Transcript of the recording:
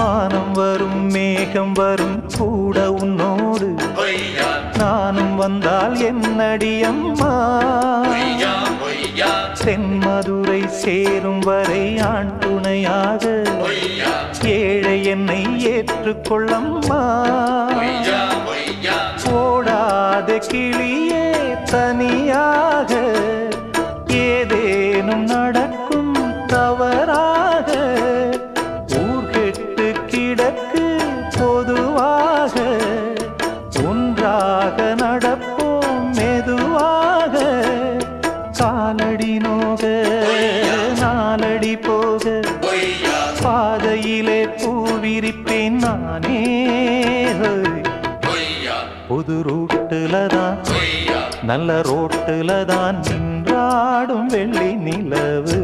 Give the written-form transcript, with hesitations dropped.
வானம் வரும் மேகம் வரும் கூட உன்னோடு நானும் வந்தால் என்னடி அம்மா தென்மதுரை சேரும் வரை ஆண் துணையாக ஏழை என்னை ஏற்றுக்கொள்ளம்மா ஓடாத கிளியே தனியாக ஏதேனும் நடக்கும் தவறாக ஊர்கெட்டு கிடக்கு பொதுவாக ஒன்றாக நடப்போம் மெதுவாக காலடி நோக நாலடி போக பாதையிலே பூவிரிப்பேன் நானே புது ரூட்டுல தான் நல்ல ரோட்டுல தான் நின்றாடும் வெள்ளி நிலவு